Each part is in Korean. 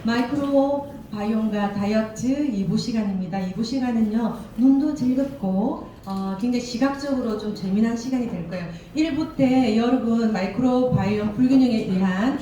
마이크로 바이옴과 다이어트 2부 시간입니다. 2부 시간은요, 눈도 즐겁고 굉장히 시각적으로 좀 재미난 시간이 될 거예요. 1부 때 여러분 마이크로 바이옴 불균형에 의한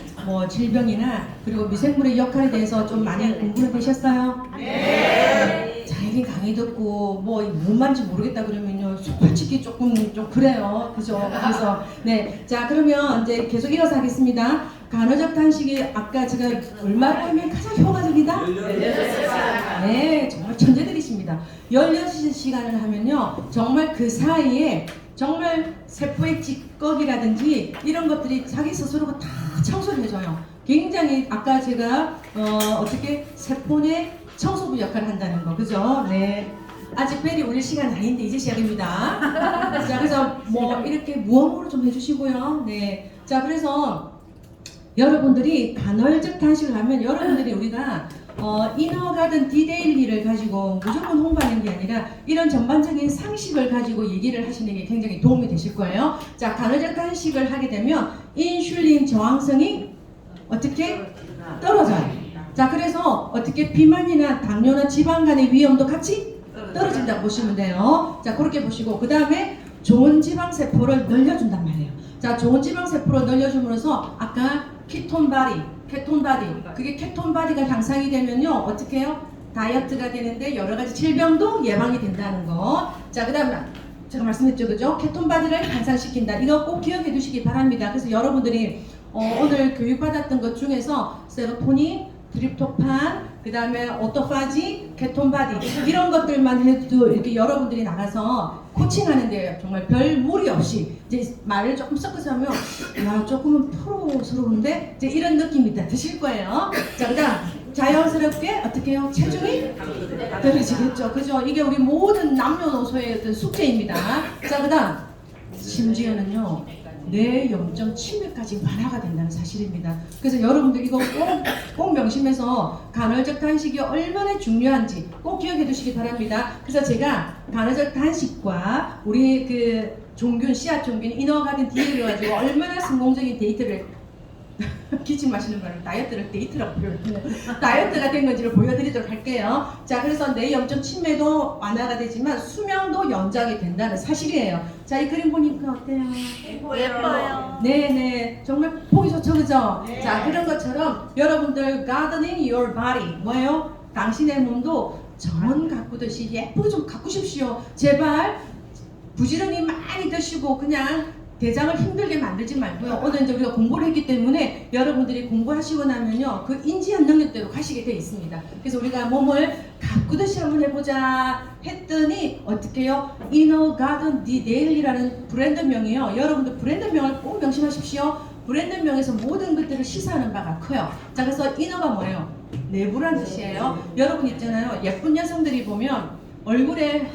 질병이나 그리고 미생물의 역할에 대해서 좀 많이 공부를 되셨어요? 네. 자기 강의 듣고 뭔 말인지 모르겠다 그러면요, 솔직히 조금 좀 그래요. 그죠? 그래서 네, 자 그러면 이제 계속 이어서 하겠습니다. 간헐적 단식이 아까 제가 얼마를 하면 가장 효과적이다? 16시간. 네, 정말 천재들이십니다. 16시간을 하면요, 정말 그 사이에 정말 세포의 찌꺼기라든지 이런 것들이 자기 스스로가 다 청소를 해줘요. 굉장히 아까 제가 어떻게 세포 내 청소부 역할을 한다는 거, 그죠? 네. 아직 벨이 울릴 시간 아닌데 이제 시작입니다. 자, 그래서 이렇게 무언으로 좀 해주시고요. 네. 자, 그래서 여러분들이 간헐적 단식을 하면 여러분들이 우리가 이너가든 디데일리를 가지고 무조건 홍보하는 게 아니라 이런 전반적인 상식을 가지고 얘기를 하시는 게 굉장히 도움이 되실 거예요. 자, 간헐적 단식을 하게 되면 인슐린 저항성이 어떻게 떨어져요. 자, 그래서 어떻게 비만이나 당뇨나 지방 간의 위험도 같이 떨어진다고 보시면 돼요. 자, 그렇게 보시고 그 다음에 좋은 지방 세포를 늘려준단 말이에요. 자, 좋은 지방 세포를 늘려줌으로써 아까 케톤 바디, 그게 케톤 바디가 향상이 되면요, 어떻게 해요? 다이어트가 되는데 여러 가지 질병도 예방이 된다는 거. 자, 그 다음에 제가 말씀했죠, 그죠? 케톤 바디를 향상시킨다. 이거 꼭 기억해 두시기 바랍니다. 그래서 여러분들이 오늘 교육받았던 것 중에서 세로토닌, 트립토판, 그 다음에 오토파지, 케톤 바디 이런 것들만 해도 이렇게 여러분들이 나가서 코칭하는데 정말 별 무리 없이 이제 말을 조금 섞어서 하면 야, 조금은 프로스러운데 이제 이런 느낌이 다 드실 거예요. 자, 그다음 자연스럽게 어떻게 해요? 체중이 떨어지겠죠, 그죠? 이게 우리 모든 남녀노소의 어떤 숙제입니다. 자, 그다음 심지어는요, 뇌 염증 치매까지 완화가 된다는 사실입니다. 그래서 여러분들 이거 꼭 명심해서 간헐적 단식이 얼마나 중요한지 꼭 기억해 두시기 바랍니다. 그래서 제가 간헐적 단식과 우리 그 종균, 씨앗 종균, 이너가든 디에이를 가지고 얼마나 성공적인 데이트를 기침 마시는 거는 다이어트를 데이트라고 표현해요. 다이어트가 된 건지를 보여드리도록 할게요. 자, 그래서 뇌 염증 치매도 완화가 되지만 수명도 연장이 된다는 사실이에요. 자, 이 그림 보니까 어때요? 예뻐요. 네네, 정말 보기 좋죠, 그죠? 네. 자, 그런 것처럼 여러분들 gardening your body 뭐예요? 당신의 몸도 전 가꾸듯이 예쁘게 좀 가꾸십시오. 제발 부지런히 많이 드시고 그냥 대장을 힘들게 만들지 말고요. 오늘 이제 우리가 공부를 했기 때문에 여러분들이 공부하시고 나면요, 그 인지한 능력대로 가시게 돼 있습니다. 그래서 우리가 몸을 가꾸듯이 한번 해보자 했더니 어떻게 해요? 이너 가든 디데일리라는 브랜드명이에요. 여러분들 브랜드명을 꼭 명심하십시오. 브랜드명에서 모든 것들을 시사하는 바가 커요. 자, 그래서 이너가 뭐예요? 내부란 뜻이에요. 여러분 있잖아요, 예쁜 여성들이 보면 얼굴에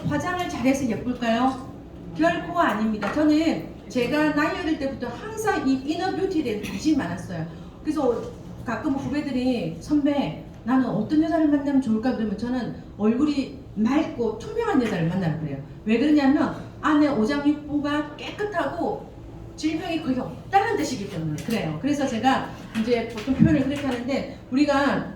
화장을 잘해서 예쁠까요? 결코 아닙니다. 저는 제가 나이 어릴 때부터 항상 이 이너 뷰티에 대해 관심이 많았어요. 그래서 가끔 후배들이 선배 나는 어떤 여자를 만나면 좋을까 그러면 저는 얼굴이 맑고 투명한 여자를 만나는 거예요. 왜 그러냐면 안에 오장육부가 깨끗하고 질병이 거의 없다는 뜻이기 때문에 그래요. 그래서 제가 이제 보통 표현을 그렇게 하는데 우리가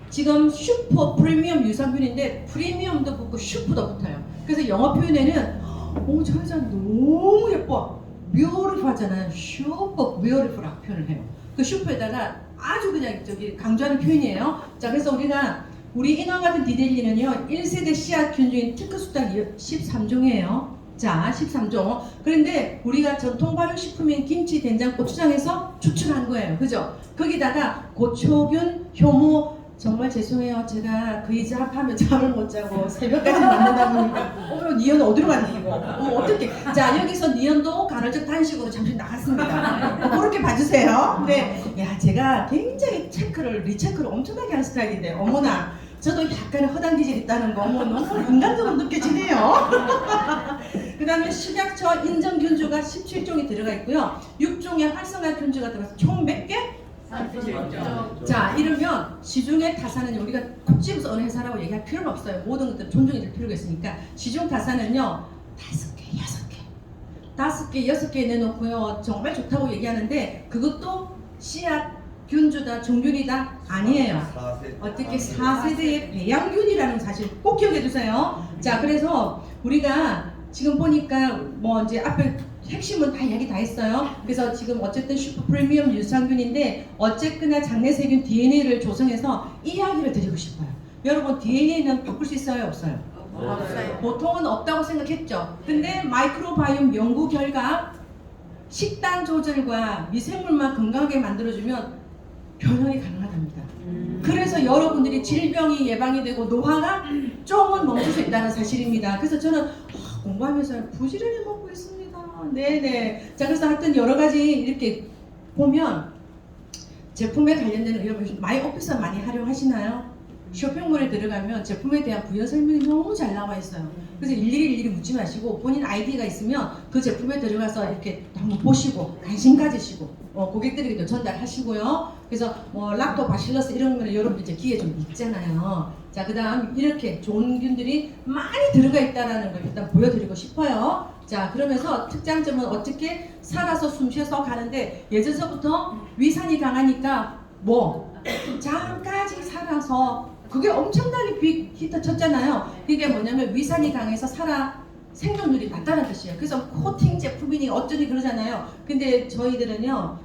지금 슈퍼 프리미엄 유산균인데 프리미엄도 붙고 슈퍼도 붙어요. 그래서 영어 표현에는 저 여자 너무 예뻐, beautiful 하잖아요. 슈퍼 beautiful라고 표현을 해요. 그 슈퍼에다가 아주 그냥 강조하는 표현이에요. 자, 그래서 우리 이너가든 디데일리는요 1세대 씨앗균 중인 특허수단 13종이에요. 자, 13종. 그런데 우리가 전통 발효식품인 김치, 된장, 고추장에서 추출한 거예요. 그죠? 거기다가 고초균, 효모, 정말 죄송해요. 제가 그 이제 합하면 잠을 못 자고 새벽까지 만나다 보니까 니언 어디로 갔니 이거? 어떻게? 자, 여기서 니언도 간헐적 단식으로 잠시 나갔습니다. 그렇게 봐주세요. 네, 야, 제가 굉장히 리체크를 엄청나게 하는 스타일인데 어머나, 저도 약간의 허당 기질이 있다는 거 너무 인간적으로 느껴지네요. 그 다음에 식약처 인정균주가 17종이 들어가 있고요. 6종의 활성화 균주가 들어가서 총 몇 개? 자, 이러면 시중의 타산은 우리가 콕 집어서 어느 회사라고 얘기할 필요는 없어요. 모든 것들 존중해 줄 필요가 있으니까. 시중 타산은요 5개, 6개 내놓고요 정말 좋다고 얘기하는데 그것도 씨앗 균주다, 종균이다? 아니에요. 어떻게 4세대의 배양균이라는 사실 꼭 기억해 두세요. 자, 그래서 우리가 지금 보니까 뭐 이제 앞에 핵심은 다 이야기 다 했어요. 그래서 지금 어쨌든 슈퍼 프리미엄 유산균인데 어쨌거나 장내세균 DNA를 조성해서 이야기를 드리고 싶어요. 여러분 DNA는 바꿀 수 있어요? 없어요? 없어요. 보통은 없다고 생각했죠. 근데 마이크로바이옴 연구 결과 식단 조절과 미생물만 건강하게 만들어주면 변형이 가능하답니다. 그래서 여러분들이 질병이 예방이 되고 노화가 조금은 멈출 수 있다는 사실입니다. 그래서 저는 공부하면서 부지런히 먹고 있습니다. 네네. 자, 그래서 하여튼 여러 가지 이렇게 보면 제품에 관련되는 여러분 마이 오피스 많이 활용하시나요? 쇼핑몰에 들어가면 제품에 대한 부연 설명이 너무 잘 나와 있어요. 그래서 일일이 묻지 마시고 본인 아이디가 있으면 그 제품에 들어가서 이렇게 한번 보시고 관심 가지시고 고객들에게도 전달하시고요. 그래서 뭐 락토바실러스 이런 거는 여러분 이제 귀에 좀 익잖아요. 자, 그다음 이렇게 좋은 균들이 많이 들어가 있다라는 걸 일단 보여드리고 싶어요. 자, 그러면서 특장점은 어떻게 살아서 숨 쉬어서 가는데 예전서부터 위산이 강하니까 뭐 잠까지 살아서 그게 엄청나게 빅 히트 쳤잖아요. 그게 뭐냐면 위산이 강해서 살아 생존율이 낮다는 뜻이에요. 그래서 코팅 제품이니 어쩌니 그러잖아요. 근데 저희들은요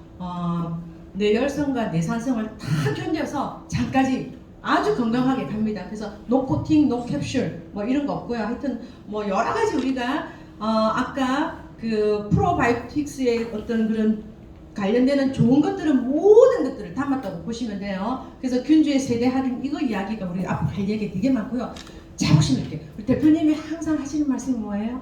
뇌열성과 뇌산성을 다 견뎌서 잠까지 아주 건강하게 갑니다. 그래서 노 코팅, 노 캡슐 뭐 이런 거 없고요. 하여튼 뭐 여러 가지 우리가 아까 그 프로바이오틱스의 어떤 그런 관련되는 좋은 것들은 모든 것들을 담았다고 보시면 돼요. 그래서 균주의 세대 할인 이거 이야기가 우리 앞으로 할 얘기 되게 많고요. 자, 보시면 이렇게 우리 대표님이 항상 하시는 말씀이 뭐예요?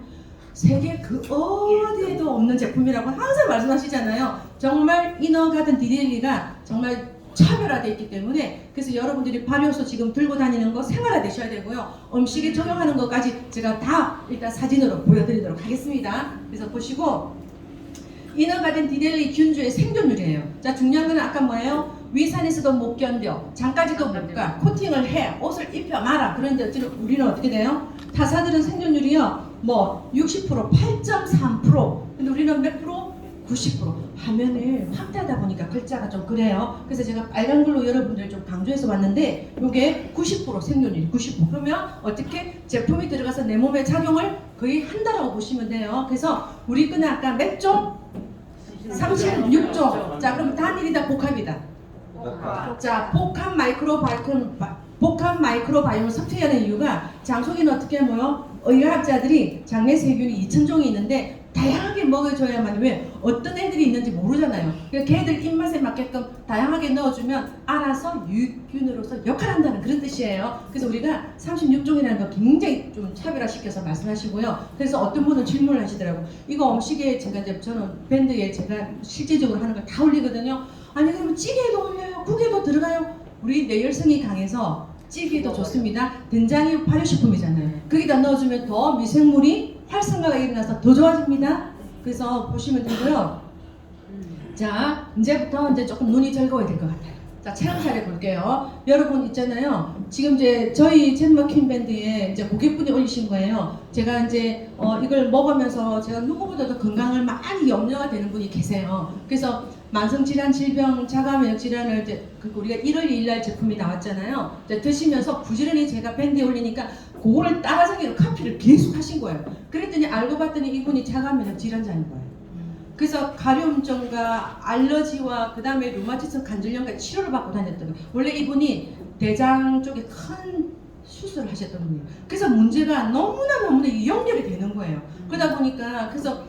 세계 그 어디에도 없는 제품이라고 항상 말씀하시잖아요. 정말 이너가든 디데일리가 정말 차별화되어 있기 때문에 그래서 여러분들이 발효소 지금 들고 다니는 거 생활화되셔야 되고요. 음식에 적용하는 것까지 제가 다 일단 사진으로 보여드리도록 하겠습니다. 그래서 보시고 이너가든 디델리 균주의 생존율이에요. 자, 중요한 건 아까 뭐예요? 위산에서도 못 견뎌, 장까지도 못 가, 코팅을 해, 옷을 입혀 말아. 그런데 우리는 어떻게 돼요? 타사들은 생존율이요, 뭐 60%, 8.3%. 근데 우리는 몇 프로? 90%. 화면을 확대하다 보니까 글자가 좀 그래요. 그래서 제가 빨간 글로 여러분들 좀 강조해서 왔는데 이게 90% 생존율이 90%. 그러면 어떻게 제품이 들어가서 내 몸에 작용을 거의 한다라고 보시면 돼요. 그래서 우리 거는 아까 몇 종? 36종. 자, 그럼 단일이다, 복합이다. 자, 복합 마이크로바이옴을 섭취하는 이유가 장속에는 어떻게 뭐요? 의학자들이 장내 세균이 2000종이 있는데 다양하게 먹여줘야만 왜 어떤 애들이 있는지 모르잖아요. 그러니까 걔들 입맛에 맞게끔 다양하게 넣어주면 알아서 유익균으로서 역할한다는 그런 뜻이에요. 그래서 우리가 36종이라는 거 굉장히 좀 차별화시켜서 말씀하시고요. 그래서 어떤 분은 질문을 하시더라고. 이거 음식에 제가 이제 저는 밴드에 제가 실제적으로 하는 걸 다 올리거든요. 아니 그러면 찌개에도 올려요? 국에도 들어가요? 우리 뇌열성이 강해서 찌개도 좋습니다. 된장이 발효식품이잖아요. 거기다 넣어주면 더 미생물이 활성화가 일어나서 더 좋아집니다. 그래서 보시면 되고요. 자, 이제부터 이제 조금 눈이 즐거워야 될 것 같아요. 자, 체험사를 해볼게요. 여러분 있잖아요. 지금 이제 저희 젠마킨 밴드에 이제 고객분이 올리신 거예요. 제가 이제 이걸 먹으면서 제가 누구보다도 건강을 많이 염려가 되는 분이 계세요. 그래서 만성질환, 질병, 자가면역 질환을 이제 우리가 1월 2일 날 제품이 나왔잖아요. 이제 드시면서 부지런히 제가 밴드에 올리니까 그거를 따라서기로 카피를 계속 하신 거예요. 그랬더니 알고 봤더니 이분이 자가면역 질환자인 거예요. 그래서 가려움증과 알러지와 그 다음에 류마티스 관절염과 치료를 받고 다녔던 거예요. 원래 이분이 대장 쪽에 큰 수술을 하셨던 분이에요. 그래서 문제가 너무나 연결이 되는 거예요. 그러다 보니까 그래서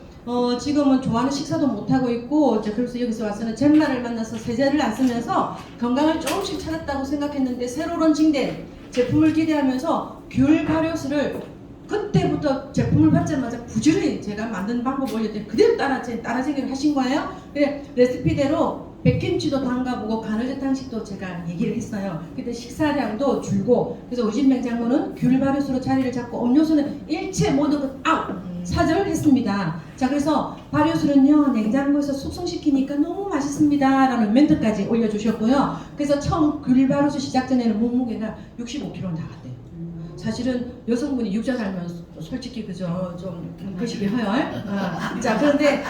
지금은 좋아하는 식사도 못하고 있고 그래서 여기서 와서는 젠마를 만나서 세제를 안 쓰면서 건강을 조금씩 찾았다고 생각했는데 새로 론칭된 제품을 기대하면서 귤 발효수를 그때부터 제품을 받자마자 부지런히 제가 만든 방법 올렸더니 그대로 따라쟁이를 하신 거예요. 그래 레시피대로 백김치도 담가보고 간헐적탕식도 제가 얘기를 했어요. 그때 식사량도 줄고 그래서 우리 집 냉장고는 귤 발효수로 자리를 잡고 음료수는 일체 모든 것 아웃 사절을 했습니다. 자, 그래서 발효수는요 냉장고에서 숙성시키니까 너무 맛있습니다 라는 멘트까지 올려주셨고요. 그래서 처음 귤 발효수 시작 전에는 몸무게가 65kg 나갔대요. 사실은 여성분이 육자 달면 솔직히 그죠 좀 거시기 해요. 자 그런데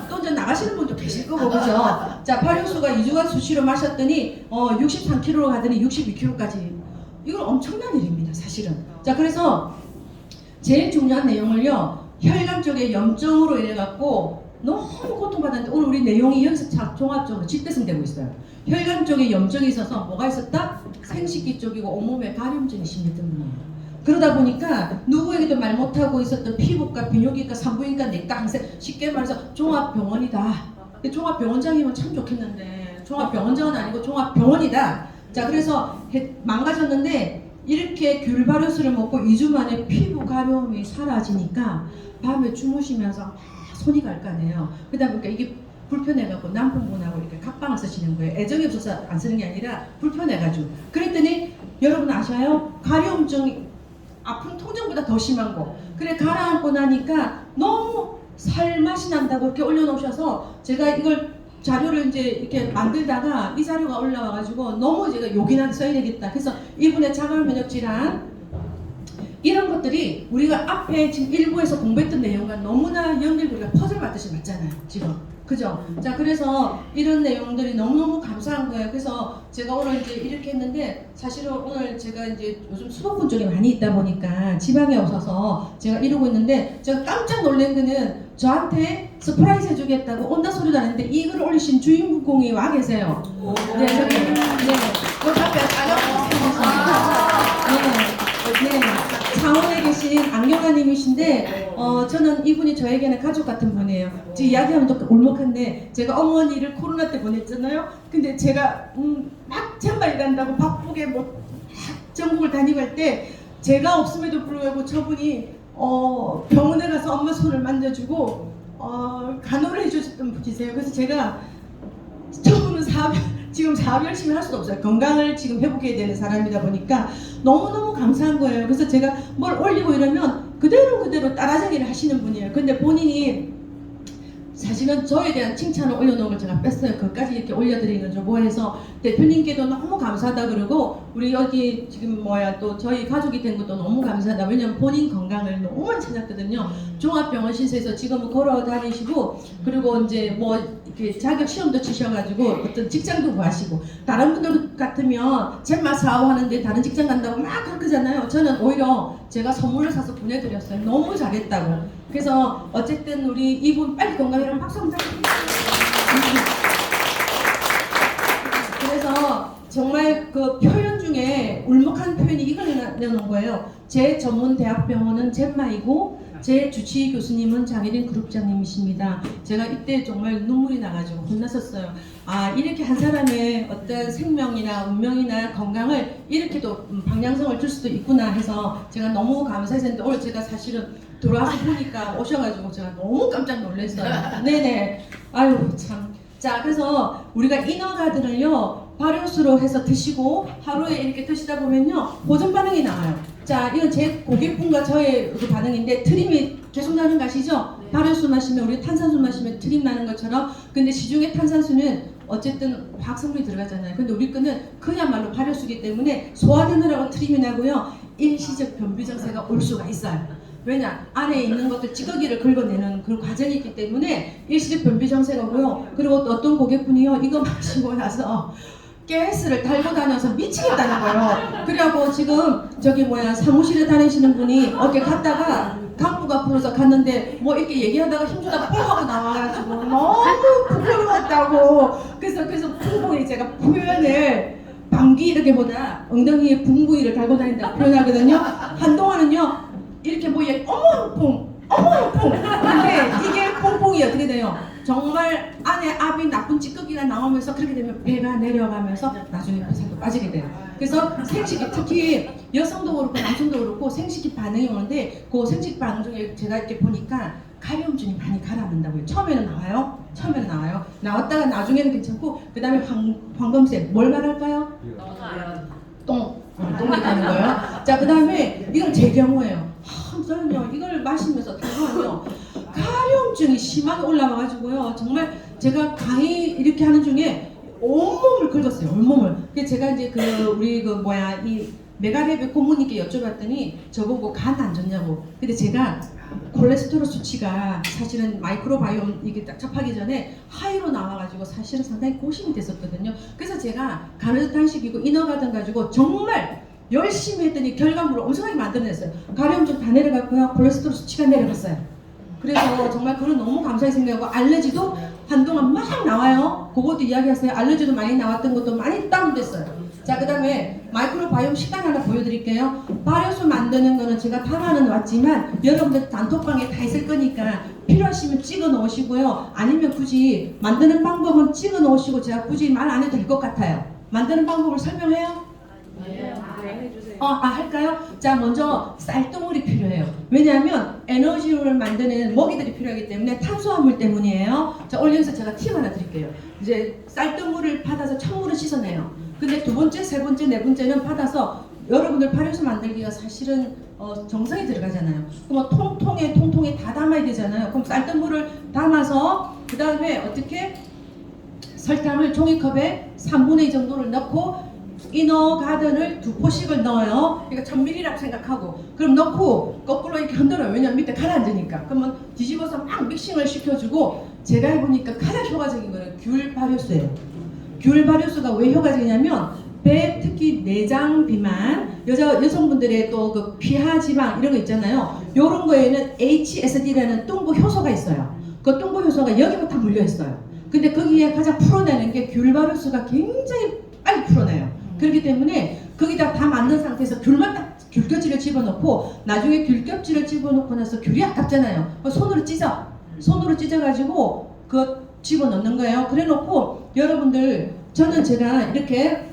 또 이제 나가시는 분도 계실 거고 그죠. 자 발효수가 2주간 수시로 마셨더니 63kg로 가더니 62kg까지 이건 엄청난 일입니다 사실은. 자 그래서 제일 중요한 내용을요 혈관 쪽에 염증으로 인해 갖고 너무 고통받았는데 오늘 우리 내용이 여기서 종합적으로 집대성되고 있어요. 혈관 쪽에 염증이 있어서 뭐가 있었다? 생식기 쪽이고 온몸에 가려움증이 심했던 분이에요. 그러다 보니까 누구에게도 말 못하고 있었던 피부과, 비뇨기과, 산부인과, 내과, 항생 쉽게 말해서 종합병원이다. 종합병원장이면 참 좋겠는데 종합병원장은 아니고 종합병원이다. 자 그래서 망가졌는데 이렇게 귤 발효수를 먹고 2주 만에 피부 가려움이 사라지니까 밤에 주무시면서 손이 갈 거 아니에요. 그러다 보니까 이게 불편해갖고 남편분하고 이렇게 각방을 쓰시는 거예요. 애정이 없어서 안 쓰는 게 아니라 불편해가지고. 그랬더니 여러분 아셔요? 가려움증 아픈 통증보다 더 심한 거. 그래 가라앉고 나니까 너무 살맛이 난다고 이렇게 올려놓으셔서 제가 이걸 자료를 이제 이렇게 만들다가 이 자료가 올라와가지고 너무 제가 요긴하게 써야 되겠다. 그래서 이분의 자가면역 질환 이런 것들이 우리가 앞에 지금 일부에서 공부했던 내용과 너무나 연결 우리가 퍼즐 맞듯이 맞잖아요 지금. 그죠? 자 그래서 이런 내용들이 너무너무 감사한 거예요. 그래서 제가 오늘 이제 이렇게 했는데 사실은 오늘 제가 이제 요즘 수도권 쪽에 많이 있다 보니까 지방에 없어서 제가 이러고 있는데 제가 깜짝 놀란 거는 저한테 서프라이즈 해주겠다고 온다 소리도 안 했는데 이걸 올리신 주인공이 와 계세요. 네, 저기 그 앞에 네, 창원에 계신 안경아님이신데 저는 이분이 저에게는 가족 같은 분이에요. 지금 이야기하면 또 울먹한데 제가 어머니를 코로나 때 보냈잖아요. 근데 제가 막 잼마 일한다고 바쁘게 뭐 전국을 다니고 할 때 제가 없음에도 불구하고 저분이 병원에 가서 엄마 손을 만져주고 간호를 해주셨던 분이세요. 그래서 제가 저분은 지금 사업 열심히 할 수도 없어요. 건강을 지금 회복해야 되는 사람이다 보니까 너무너무 감사한 거예요. 그래서 제가 뭘 올리고 이러면 그대로 따라자기를 하시는 분이에요. 근데 본인이 사실은 저에 대한 칭찬을 올려놓은 걸 제가 뺐어요. 그것까지 이렇게 올려드리는 줄 뭐해서 대표님께도 너무 감사하다 그러고 우리 여기 지금 또 저희 가족이 된 것도 너무 감사하다. 왜냐면 본인 건강을 너무 많이 찾았거든요. 종합병원 신세에서 지금은 걸어 다니시고 그리고 이제 뭐 이렇게 자격 시험도 치셔가지고 어떤 직장도 구하시고 다른 분들 같으면 잼마 사업하는데 다른 직장 간다고 막 그러잖아요. 저는 오히려 제가 선물을 사서 보내드렸어요. 너무 잘했다고. 그래서 어쨌든 우리 이분 빨리 건강해라고 박수 한번 드립니다. 그래서 정말 그 표현 중에 울먹한 표현이 이걸 내놓은 거예요. 제 전문 대학병원은 잼마이고 제 주치의 교수님은 장혜린 그룹장님이십니다. 제가 이때 정말 눈물이 나가지고 혼났었어요. 아 이렇게 한 사람의 어떤 생명이나 운명이나 건강을 이렇게도 방향성을 줄 수도 있구나 해서 제가 너무 감사했는데 오늘 제가 사실은 돌아와서 보니까 오셔가지고 제가 너무 깜짝 놀랐어요. 네네. 아유 참. 자 그래서 우리가 이너가든을요 발효수로 해서 드시고 하루에 이렇게 드시다 보면요 보존 반응이 나와요. 자 이건 제 고객분과 저의 그 반응인데 트림이 계속 나는 거 아시죠? 발효수 마시면 우리 탄산수 마시면 트림 나는 것처럼. 근데 시중의 탄산수는 어쨌든 화학성분이 들어가잖아요. 근데 우리 거는 그야말로 발효수기 때문에 소화되느라고 트림이 나고요 일시적 변비장세가 올 수가 있어요. 왜냐? 안에 있는 것들 찌꺼기를 긁어내는 그런 과정이 있기 때문에 일시적 변비장세가 오고요. 그리고 또 어떤 고객분이요 이거 마시고 나서 가스를 달고 다녀서 미치겠다는 거예요. 그래갖고 지금 사무실에 다니시는 분이 어떻게 갔다가 간부가 불러서 갔는데 뭐 이렇게 얘기하다가 힘주다가 뻥 하고 나와가지고 너무 부끄러웠다고. 그래서 풍부히 제가 표현을 방귀 이렇게보다 엉덩이에 붕부위를 달고 다닌다고 표현하거든요. 한동안은요 이렇게 뭐 어머 퐁 근데 이게 퐁퐁이 어떻게 돼요? 정말 안에 압이 나쁜 찌꺼기가 나오면서 그렇게 되면 배가 내려가면서 나중에 살도 빠지게 돼요. 그래서 생식기 특히 여성도 그렇고 남성도 그렇고 생식기 반응이 오는데 그 생식기 반응 중에 제가 이렇게 보니까 가려움증이 많이 가라앉는다고요. 처음에는 나와요. 나왔다가 나중에는 괜찮고 그 다음에 황금색 뭘 말할까요? 똥이 가는 거예요. 자 그 다음에 이건 제 경우예요. 저는요 이걸 마시면서 잠깐만요 가려움증이 심하게 올라와가지고요 정말 제가 강의 이렇게 하는 중에 온몸을 긁었어요. 온몸을. 그래서 제가 이제 우리 이 메가레베 고모님께 여쭤봤더니 저보고 간 안 좋냐고. 근데 제가 콜레스테롤 수치가 사실은 마이크로바이옴 이게 딱 접하기 전에 하이로 나와가지고 사실은 상당히 고심이 됐었거든요. 그래서 제가 가르 단식이고 이너가든 가지고 정말 열심히 했더니 결과물을 엄청나게 만들어냈어요. 가려움증 다 내려갔고요. 콜레스테롤 수치가 내려갔어요. 그래서 정말 그런 너무 감사히 생각하고 알레르기도 한동안 막 나와요. 그것도 이야기하세요. 알레르기도 많이 나왔던 것도 많이 다운됐어요. 자, 그 다음에 마이크로바이옴 식단 하나 보여드릴게요. 발효수 만드는 거는 제가 담아는 왔지만 여러분들 단톡방에 다 있을 거니까 필요하시면 찍어 놓으시고요. 아니면 굳이 만드는 방법은 찍어 놓으시고 제가 굳이 말 안 해도 될 것 같아요. 만드는 방법을 설명해요? 네, 해주세요. 할까요? 자, 먼저 쌀뜨물이 필요해요. 왜냐하면 에너지를 만드는 먹이들이 필요하기 때문에 탄수화물 때문이에요. 자, 오늘 여기서 제가 팁 하나 드릴게요. 이제 쌀뜨물을 받아서 찬물을 씻어내요. 근데 두 번째, 세 번째, 네 번째는 받아서 여러분들 발효수 만들기가 사실은 정성이 들어가잖아요. 그럼 통통에 다 담아야 되잖아요. 그럼 쌀뜨물을 담아서 그 다음에 어떻게 설탕을 종이컵에 3분의 2 정도를 넣고 이너가든을 2포씩을 넣어요. 그러니까 1000ml라고 생각하고 그럼 넣고 거꾸로 이렇게 흔들어요. 왜냐면 밑에 가라앉으니까. 그러면 뒤집어서 막 믹싱을 시켜주고 제가 해보니까 가장 효과적인 거는 귤 발효수예요. 귤 발효수가 왜 효과적이냐면 배 특히 내장 비만 여성분들의 또 그 피하 지방 이런 거 있잖아요. 이런 거에는 HSD라는 뚱보 효소가 있어요. 그 뚱보 효소가 여기부터 물려 있어요. 근데 거기에 가장 풀어내는 게 귤 발효수가 굉장히 빨리 풀어내요. 그렇기 때문에 거기다 다 만든 상태에서 귤만 딱 귤껍질을 집어넣고 나중에 귤껍질을 집어넣고 나서 귤이 아깝잖아요. 손으로 찢어가지고 그 집어넣는 거예요. 그래놓고 여러분들 저는 제가 이렇게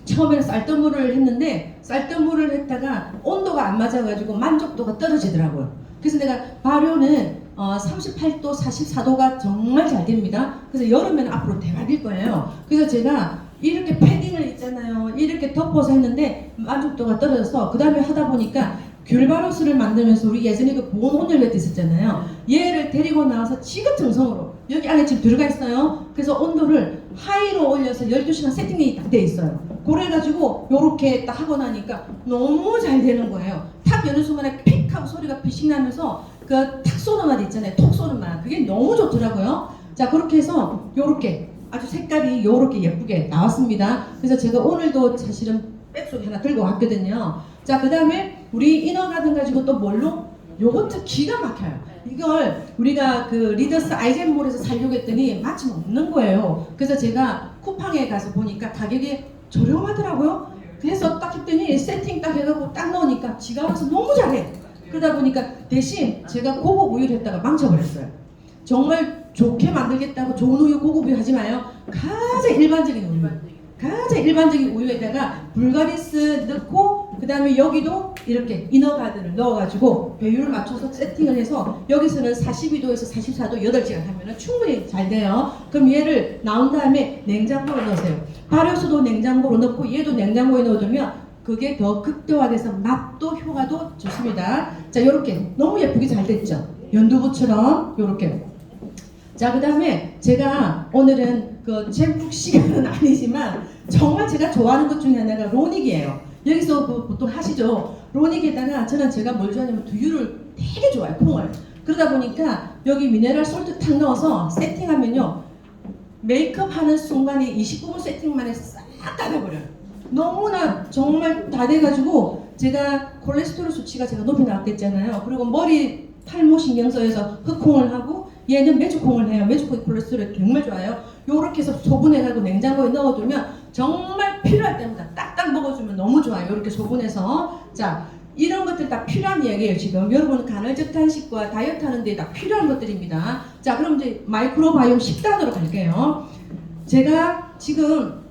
처음에는 쌀뜨물을 했는데 쌀뜨물을 했다가 온도가 안 맞아가지고 만족도가 떨어지더라고요. 그래서 내가 발효는 38도, 44도가 정말 잘 됩니다. 그래서 여름에는 앞으로 대박일 거예요. 그래서 제가 이렇게 패딩을 있잖아요. 이렇게 덮어서 했는데 만족도가 떨어져서 그 다음에 하다 보니까 귤바로스를 만들면서 우리 예전에 그 보온 온열매트 있었잖아요. 얘를 데리고 나와서 지긋정성으로 여기 안에 지금 들어가 있어요. 그래서 온도를 하이로 올려서 12시간 세팅이 딱 돼 있어요. 그래가지고 요렇게 딱 하고 나니까 너무 잘 되는 거예요. 탁 여는 순간에 픽 하고 소리가 피식 나면서 그 탁 쏘는 맛 있잖아요. 톡 쏘는 맛. 그게 너무 좋더라고요. 자, 그렇게 해서 요렇게 아주 색깔이 요렇게 예쁘게 나왔습니다. 그래서 제가 오늘도 사실은 백속에 하나 들고 왔거든요. 자, 그 다음에 우리 이너가든 가지고 또 뭘로? 요것도 기가 막혀요. 이걸 우리가 그 리더스 아이젠몰에서 살려고 했더니 마침 없는 거예요. 그래서 제가 쿠팡에 가서 보니까 가격이 저렴하더라고요. 그래서 딱 했더니 세팅 딱 해갖고 딱 넣으니까 지가 와서 너무 잘해. 그러다 보니까 대신 제가 고급 우유를 했다가 망쳐버렸어요. 정말 좋게 만들겠다고 좋은 우유 고급 우유 하지 마요. 가장 일반적인 우유. 가장 일반적인 우유에다가 불가리스 넣고 그 다음에 여기도 이렇게 이너가든을 넣어가지고 배율을 맞춰서 세팅을 해서 여기서는 42도에서 44도 8시간 하면 충분히 잘 돼요. 그럼 얘를 나온 다음에 냉장고에 넣으세요. 발효수도 냉장고로 넣고 얘도 냉장고에 넣어두면 그게 더 극대화돼서 맛도 효과도 좋습니다. 자, 요렇게 너무 예쁘게 잘 됐죠? 연두부처럼 요렇게. 자, 그 다음에 제가 오늘은 그 잼국 시간은 아니지만 정말 제가 좋아하는 것 중에 하나가 로닉이에요. 여기서 그 보통 하시죠. 로닉에다가 저는 제가 뭘 좋아하냐면 두유를 되게 좋아해요. 콩을. 그러다 보니까 여기 미네랄 솔트 탁 넣어서 세팅하면요. 메이크업 하는 순간에 29분 세팅만 해서 싹 닫아버려요. 너무나 정말 다 돼가지고 제가 콜레스테롤 수치가 제가 높이 나왔댔잖아요. 그리고 머리 탈모 신경써에서 흑콩을 하고 얘는 메주콩을 해요. 메주콩이 콜레스테롤이 정말 좋아요. 요렇게 해서 소분해가지고 냉장고에 넣어두면 정말 필요할 때마다 딱딱 먹어주면 너무 좋아요. 요렇게 소분해서. 자, 이런 것들 다 필요한 이야기예요. 지금 여러분 간헐적 단식과 다이어트 하는 데 다 필요한 것들입니다. 자, 그럼 이제 마이크로바이옴 식단으로 갈게요. 제가 지금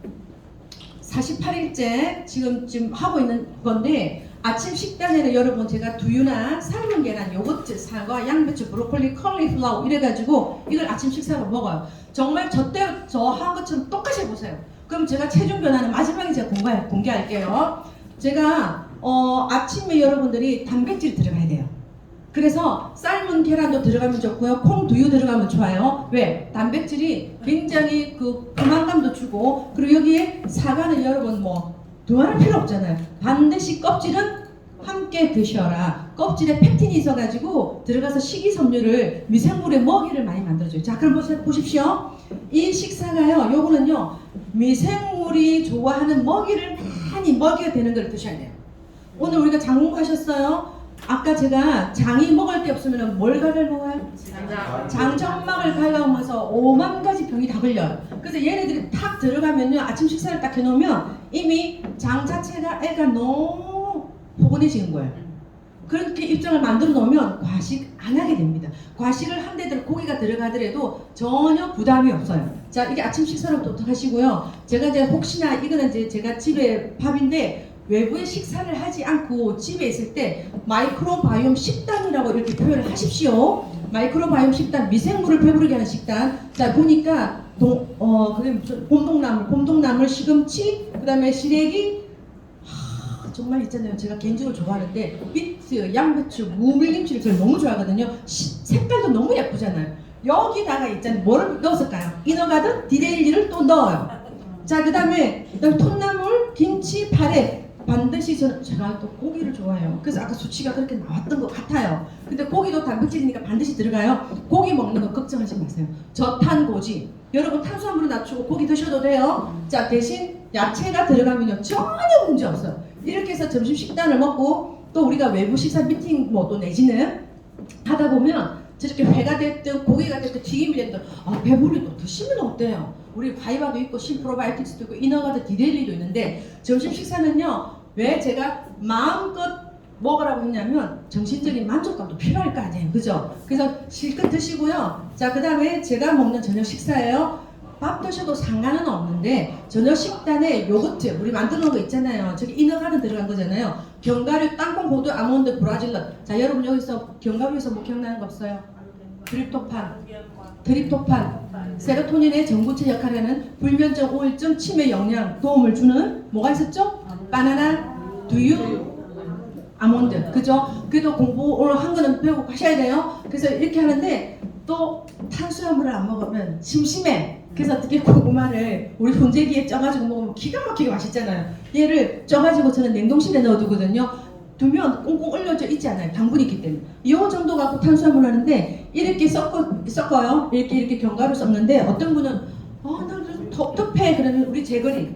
48일째 지금 하고 있는 건데 아침 식단에는 여러분 제가 두유나 삶은 계란, 요거트, 사과, 양배추, 브로콜리, 컬리플라워 이래가지고 이걸 아침 식사로 먹어요. 정말 저때로 저 한 것처럼 똑같이 해보세요. 그럼 제가 체중 변화는 마지막에 제가 공개할게요. 제가 아침에 여러분들이 단백질이 들어가야 돼요. 그래서 삶은 계란도 들어가면 좋고요. 콩, 두유 들어가면 좋아요. 왜? 단백질이 굉장히 그 포만감도 주고 그리고 여기에 사과는 여러분 뭐 두말할 필요 없잖아요. 반드시 껍질은 함께 드셔라. 껍질에 팩틴이 있어가지고 들어가서 식이섬유를 미생물의 먹이를 많이 만들어줘요. 자, 그럼 보십시오. 이 식사가요, 요거는요, 미생물이 좋아하는 먹이를 많이 먹여야 되는 걸 드셔야 돼요. 오늘 우리가 장 공부하셨어요? 아까 제가 장이 먹을 게 없으면 뭘 먹어요? 장점막을 갉아오면서 5만 가지 병이 다 걸려요. 그래서 얘네들이 탁 들어가면요, 아침 식사를 딱 해놓으면 이미 장 자체가 애가 너무 포근해지는 거예요. 그렇게 입장을 만들어 놓으면 과식 안 하게 됩니다. 과식을 한 데들 고기가 들어가더라도 전혀 부담이 없어요. 자, 이게 아침 식사로부터 하시고요. 제가 이제 혹시나 이거는 이제 제가 집에 밥인데 외부에 식사를 하지 않고 집에 있을 때 마이크로바이옴 식단이라고 이렇게 표현을 하십시오. 마이크로바이옴 식단, 미생물을 배부르게 하는 식단. 자, 보니까 그게 무슨 봄동나물, 시금치, 그다음에 시래기. 정말 있잖아요. 제가 개인적으로 좋아하는데 비트, 양배추, 무물김치를 제가 너무 좋아하거든요. 색깔도 너무 예쁘잖아요. 여기다가 있잖아요. 뭐를 넣었을까요? 이너가든 디데일리를 또 넣어요. 자, 그다음에 톤나물, 김치, 파래. 반드시 제가 또 고기를 좋아해요. 그래서 아까 수치가 그렇게 나왔던 것 같아요. 근데 고기도 단백질이니까 반드시 들어가요. 고기 먹는 거 걱정하지 마세요. 저탄고지. 여러분 탄수화물을 낮추고 고기 드셔도 돼요. 자, 대신 야채가 들어가면요 전혀 문제 없어요. 이렇게 해서 점심 식단을 먹고 또 우리가 외부 식사 미팅 뭐 또 내지는 하다 보면 저렇게 회가 됐든 고기가 됐든 튀김이 됐든 배불리 또 드시면 어때요? 우리 바이바도 있고 신프로바이오틱스도 있고 이너가드 디데일리도 있는데 점심 식사는요 왜 제가 마음껏 먹으라고 했냐면 정신적인 만족감도 필요할 거 아니에요, 그죠? 그래서 실컷 드시고요. 자, 그 다음에 제가 먹는 저녁 식사예요. 밥 드셔도 상관은 없는데 저녁 식단에 요거트 우리 만들어 놓은 거 있잖아요. 저기 이너가드 들어간 거잖아요. 견과류, 땅콩, 호두, 아몬드, 브라질넛. 자, 여러분 여기서 견과류에서 뭐 기억나는 거 없어요? 드립토판, 세로토닌의 전구체 역할을 하는 불면증, 우울증, 치매 영양 도움을 주는 뭐가 있었죠? 바나나, 두유, 아몬드, 그죠? 그래도 공부 오늘 한 거는 배우고 가셔야 돼요. 그래서 이렇게 하는데 또 탄수화물을 안 먹으면 심심해. 그래서 어떻게 고구마를 우리 분재기에 쪄가지고 먹으면 기가 막히게 맛있잖아요. 얘를 쪄가지고 저는 냉동실에 넣어두거든요. 두면 꽁꽁 얼려져 있지 않아요. 당분이 있기 때문에. 이 정도 갖고 탄수화물 하는데 이렇게 섞어요. 이렇게 견과류 섞는데 어떤 분은 나 좀 텁텁해. 그러면 우리 제거리.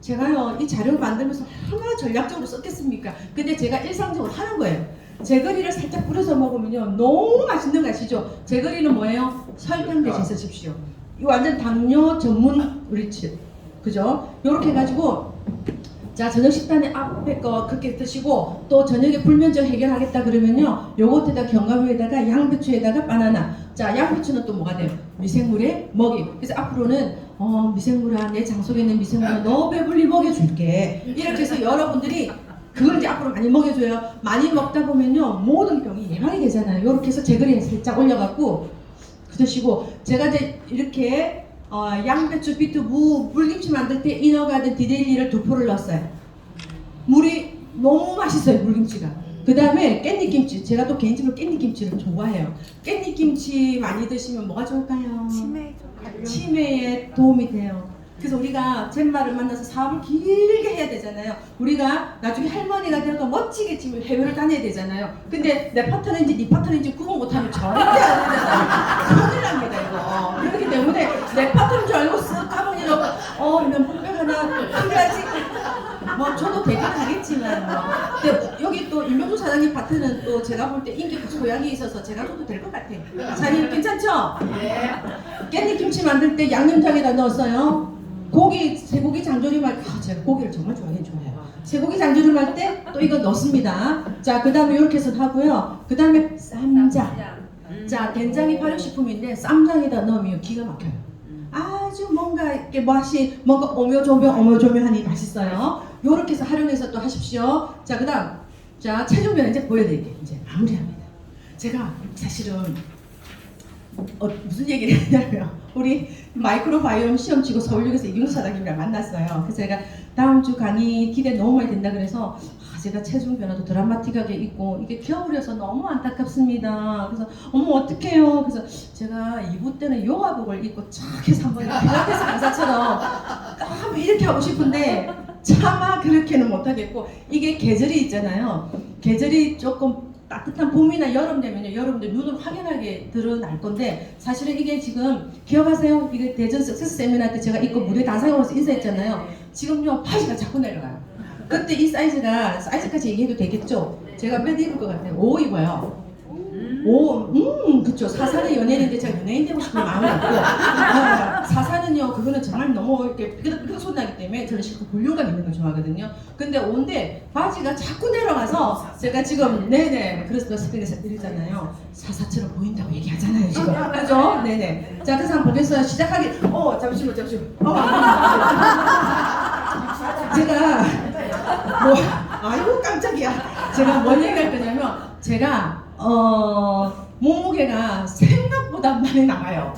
제가요 이 자료를 만들면서 얼마나 전략적으로 썼겠습니까? 근데 제가 일상적으로 하는 거예요. 제거리를 살짝 뿌려서 먹으면요 너무 맛있는 거 아시죠? 제거리는 뭐예요? 설탕 대신 쓰십시오. 이 완전 당뇨 전문 우리집, 그죠? 요렇게 해가지고 자, 저녁 식단에 앞에 거 그렇게 드시고 또 저녁에 불면증 해결하겠다 그러면요 요거트에다 견과류에다가 양배추에다가 바나나. 자, 양배추는 또 뭐가 돼요? 미생물의 먹이. 그래서 앞으로는 미생물아 내 장 속에 있는 미생물아 너 배불리 먹여줄게. 이렇게 해서 여러분들이 그걸 이제 앞으로 많이 먹여줘요. 많이 먹다 보면요 모든 병이 예방이 되잖아요. 요렇게 해서 제거리에 살짝 올려갖고 드시고 제가 이제 이렇게 양배추, 비트, 물김치 만들 때 이너가든 디데일리를 2포를 넣었어요. 물이 너무 맛있어요, 물김치가. 그 다음에 깻잎김치. 제가 또 개인적으로 깻잎김치를 좋아해요. 깻잎김치 많이 드시면 뭐가 좋을까요? 치매에 도움이 돼요. 그래서 우리가 젠마를 만나서 사업을 길게 해야 되잖아요. 우리가 나중에 할머니가 되어서 멋지게 지금 해외를 다녀야 되잖아요. 근데 내 파트너인지 네 파트너인지 구분 못하면 절대 안 되잖아요. 큰일 납니다 이거. 그렇기 때문에 내 파트너인 줄 알고 쓱 가보니까 면봉백 하나 필요하지? 뭐 저도 되긴 하겠지만 근데 여기 또 임명주 사장님 파트는 또 제가 볼 때 인기 소양이 있어서 제가 줘도 될 것 같아요. 사장님 괜찮죠? 네. 깻잎김치 만들 때 양념장에다 넣었어요. 쇠고기 장조림할 때 제가 고기를 정말 좋아해요. 쇠고기 장조림할 때 또 이거 넣습니다. 자, 그 다음에 이렇게 해서 하고요. 그 다음에 쌈장. 자, 된장이 발효식품인데 쌈장에다 넣으면 기가 막혀요. 아주 뭔가 이렇게 맛이 뭔가 오묘조묘하니 맛있어요. 요렇게 해서 활용해서 또 하십시오. 자, 그 다음 자 체중변 이제 보여드릴게요. 이제 마무리합니다. 제가 사실은 무슨 얘기를 했냐면 우리 마이크로바이옴 시험 치고 서울역에서 이경수 사장님이랑 만났어요. 그래서 제가 다음 주 강의 기대 너무 많이 된다 그래서 제가 체중 변화도 드라마틱하게 있고 이게 겨울이어서 너무 안타깝습니다. 그래서 어떡해요. 그래서 제가 2부 때는 요가복을 입고 착 해서 한번 필라테스 강사처럼 이렇게 하고 싶은데 차마 그렇게는 못하겠고, 이게 계절이 있잖아요. 계절이 조금 따뜻한 봄이나 여름 되면요, 여러분들 눈을 확연하게 드러날 건데, 사실은 이게 지금 기억하세요? 이게 대전 석세스 세미나 때 제가 입고 무대 단상으로서 인사했잖아요. 지금요 바지가 자꾸 내려가요. 그때 이 사이즈까지 얘기해도 되겠죠? 제가 몇 입을 것 같아요? 5 입어요. 그쵸. 사사는 연예인인데 제가 연예인 되고 싶은 마음이 없고, 사사는요, 그거는 정말 너무 이렇게 삐그덕 소리 나기 때문에 저는 실컷 볼륨감 있는 걸 좋아하거든요. 근데 5인데 바지가 자꾸 내려가서 제가 지금, 네네, 그래서 스피드에서 이러잖아요. 사사처럼 보인다고 얘기하잖아요, 지금. 그죠? 네네. 자, 그래서 한번 보겠어요. 시작하기. 잠시만. 제가, 아이고, 깜짝이야. 제가 뭘 얘기할 거냐면, 제가, 몸무게가 생각보다 많이 나가요.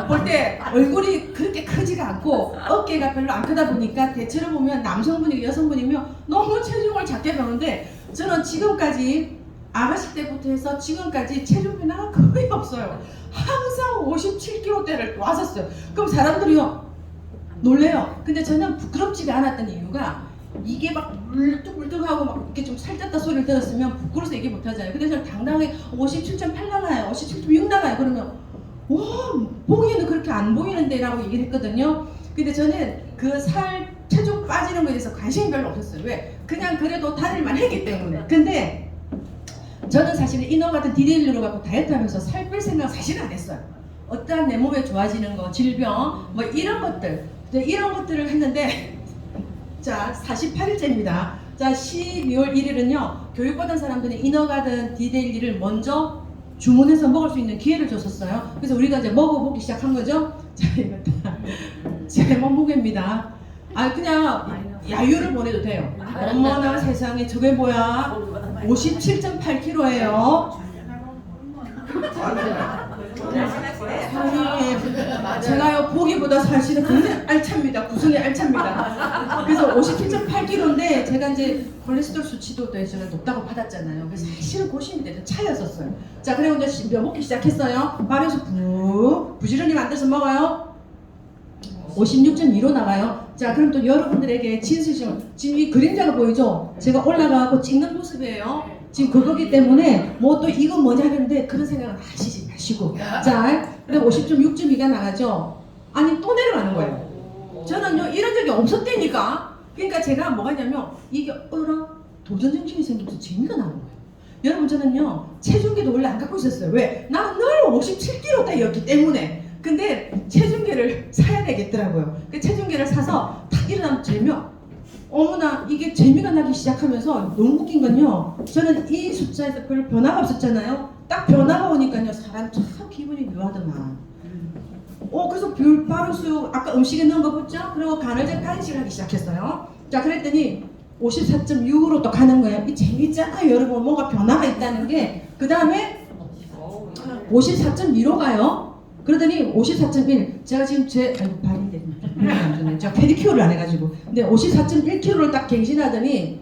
볼 때 얼굴이 그렇게 크지가 않고 어깨가 별로 안 크다 보니까 대체로 보면 남성분이 여성분이면 너무 체중을 작게 배우는데, 저는 지금까지 아가씨 때부터 해서 지금까지 체중 변화가 거의 없어요. 항상 57kg대를 왔었어요. 그럼 사람들이요 놀래요. 근데 저는 부끄럽지가 않았던 이유가, 이게 막 물뚝물뚝하고 막 이렇게 좀 살쪘다 소리를 들었으면 부끄러워서 얘기 못하잖아요. 근데 저는 당당하게 57.8 나가요, 57.6 나가요. 그러면 와, 보기에는 그렇게 안 보이는데 라고 얘기를 했거든요. 근데 저는 그 체중 빠지는 거에 대해서 관심이 별로 없었어요. 왜? 그냥 그래도 다닐만 했기 때문에. 근데 저는 사실은 이너 같은 디데일러로 갖고 다이어트 하면서 살 뺄 생각 사실 안 했어요. 어떠한 내 몸에 좋아지는 거, 질병, 뭐 이런 것들을 했는데, 자, 48일째입니다. 자, 12월 1일은요, 교육받은 사람들이 이너가든 디데일리를 먼저 주문해서 먹을 수 있는 기회를 줬었어요. 그래서 우리가 이제 먹어보기 시작한 거죠. 자, 이거 제 몸무게입니다. 그냥 야유를 보내도 돼요. 어머나 세상에, 저게 뭐야? 57.8kg예요. 제가요 보기보다 사실은 굉장히 알찹니다. 구성이 알찹니다. 그래서 57.8kg인데 제가 이제 콜레스테롤 수치도 제가 높다고 받았잖아요. 그래서 사실은 고심이 되는 차였었어요. 자, 그리고 이제 먹기 시작했어요. 발에서 부지런히 만들어서 먹어요. 56.2로 나가요. 자, 그럼 또 여러분들에게 진실심, 지금 이 그림자가 보이죠? 제가 올라가고 찍는 모습이에요. 지금 그거기 때문에 뭐 또 이건 뭐냐 하는데 그런 생각은 하시지 마시고. 자, 근데 50.6.2가 나가죠? 아니, 또 내려가는 거예요. 저는요 이런 적이 없었다니까. 그러니까 제가 뭐가 있냐면, 이게 도전 정신이 생기면서 재미가 나는 거예요. 여러분, 저는요 체중계도 원래 안 갖고 있었어요. 왜? 나는 늘 57kg대였기 때문에. 근데 체중계를 사야 되겠더라고요. 그 체중계를 사서 탁 일어나면 어머나, 이게 재미가 나기 시작하면서 너무 웃긴 건요, 저는 이 숫자에서 별 변화가 없었잖아요. 딱 변화가 오니까요, 사람 참 기분이 묘하더만. 그래서 바로수 아까 음식에 넣은 거 붙죠? 그리고 간식을 하기 시작했어요. 자, 그랬더니 54.6으로 또 가는 거예요. 이 재밌잖아요, 여러분. 뭔가 변화가 있다는 게. 그 다음에 54.2로 가요. 그러더니 54.1, 제가 지금 발인데 제가 페디큐어를 안 해가지고, 근데 54.1kg를 딱 갱신하더니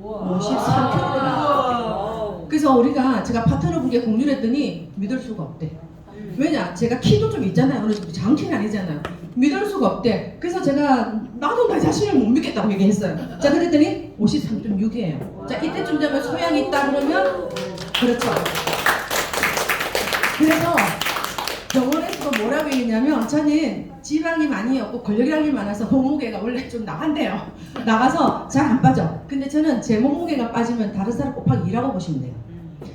53kg가 나와요. 그래서 제가 파트너분께 공유를 했더니 믿을 수가 없대. 왜냐? 제가 키도 좀 있잖아요. 어느 정도 장키는 아니잖아요. 믿을 수가 없대. 그래서 제가 나도 내 자신을 못 믿겠다고 얘기했어요. 자, 그랬더니 53.6이에요. 자, 이때쯤 되면 소양이 있다 그러면, 그렇죠. 그래서 병원에서 뭐라고 얘기했냐면, 저는 지방이 많이 없고 근력량이 많아서 몸무게가 원래 좀 나가서 잘 안 빠져. 근데 저는 제 몸무게가 빠지면 다른 사람 곱하기 2라고 보시면 돼요.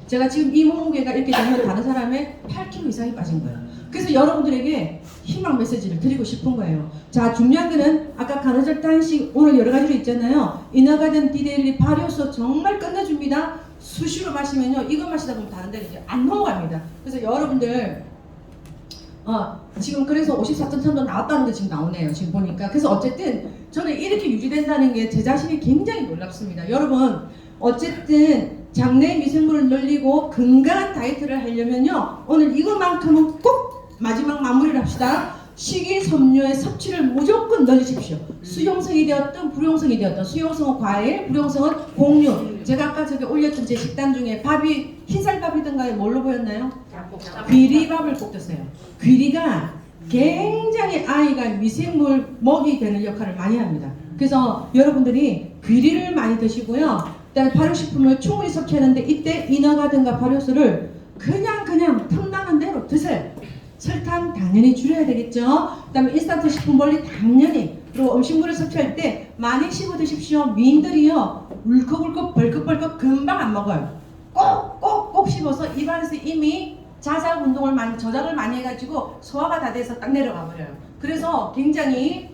제가 지금 이 몸무게가 이렇게 되면 다른 사람의 8kg 이상이 빠진 거예요. 그래서 여러분들에게 희망 메시지를 드리고 싶은 거예요. 자, 중요한 거는 아까 간헐적 단식 오늘 여러 가지로 있잖아요. 이너가든 디데일리 발효소 정말 끝내줍니다. 수시로 마시면요, 이거 마시다 보면 다른 데는 이제 안 넘어갑니다. 그래서 여러분들 지금 그래서 54.3도 나왔다는 게 지금 나오네요. 지금 보니까. 그래서 어쨌든 저는 이렇게 유지된다는 게 제 자신이 굉장히 놀랍습니다. 여러분, 어쨌든 장내 미생물을 늘리고 건강한 다이어트를 하려면요, 오늘 이것만큼은 꼭 마지막 마무리를 합시다. 식이섬유의 섭취를 무조건 늘리십시오. 수용성이 되었든 불용성이 되었든, 수용성은 과일, 불용성은 곡류. 제가 아까 저기 올렸던 제 식단 중에 밥이 흰쌀밥이든가요, 뭘로 보였나요? 귀리밥을 꼭 드세요. 귀리가 굉장히 아이가 미생물 먹이 되는 역할을 많이 합니다. 그래서 여러분들이 귀리를 많이 드시고요. 그다음에 발효식품을 충분히 섭취하는데 이때 이너가든과 발효수를 그냥 틈나는 대로 드세요. 설탕 당연히 줄여야 되겠죠. 그다음에 인스턴트 식품 멀리 당연히, 그리고 음식물을 섭취할 때 많이 씹어 드십시오. 미인들이요 울컥울컥 벌컥벌컥 금방 안 먹어요. 꼭 씹어서 입안에서 이미 자작 운동을 많이 저장을 많이 해가지고 소화가 다 돼서 딱 내려가 버려요. 그래서 굉장히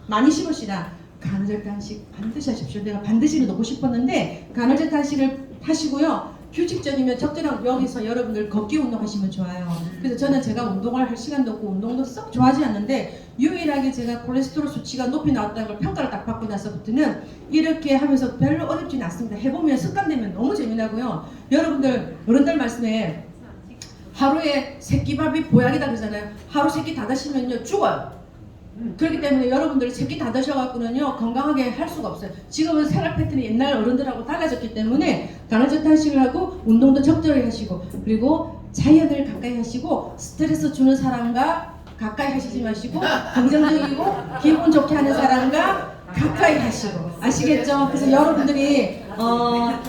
많이 씹으시라. 간헐적 단식 반드시 하십시오. 내가 반드시 넣고 싶었는데 간헐적 단식을 하시고요. 규칙적이면 적절한 여기서 여러분들 걷기 운동하시면 좋아요. 그래서 저는 제가 운동을 할 시간도 없고 운동도 썩 좋아하지 않는데 유일하게 제가 콜레스테롤 수치가 높이 나왔다는 걸 평가를 딱 받고 나서부터는 이렇게 하면서 별로 어렵지는 않습니다. 해보면 습관되면 너무 재미나고요. 여러분들 어른들 말씀에 하루에 새끼밥이 보약이다 그러잖아요. 하루 세끼 다 드시면요 죽어요. 그렇기 때문에 여러분들 새끼 다 드셔갖고는요 건강하게 할 수가 없어요. 지금은 생활 패턴이 옛날 어른들하고 달라졌기 때문에 간헐적 단식을 하고 운동도 적절히 하시고, 그리고 자연을 가까이 하시고 스트레스 주는 사람과 가까이 하시지 마시고 긍정적이고 기분 좋게 하는 사람과 가까이 하시고, 아시겠죠? 그래서 여러분들이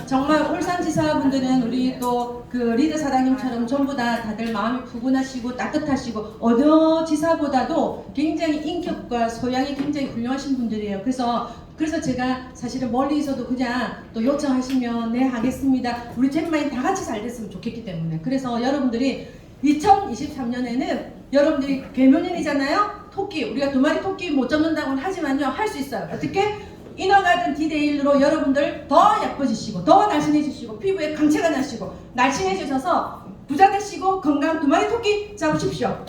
정말 울산지사분들은 우리 또 그 리더 사장님처럼 전부 다들 마음이 푸근하시고 따뜻하시고 어느 지사보다도 굉장히 인격과 소양이 굉장히 훌륭하신 분들이에요. 그래서 제가 사실은 멀리 있어도 그냥 또 요청하시면 네 하겠습니다. 우리 잼마인 다 같이 잘 됐으면 좋겠기 때문에. 그래서 여러분들이 2023년에는 여러분들이 개묘년이잖아요. 토끼, 우리가 2마리 토끼 못 잡는다고는 하지만요 할 수 있어요. 어떻게? 이너가든 디데일로 여러분들 더 예뻐지시고 더 날씬해지시고 피부에 광채가 나시고 날씬해지셔서 부자 되시고 건강 2마리 토끼 잡으십시오.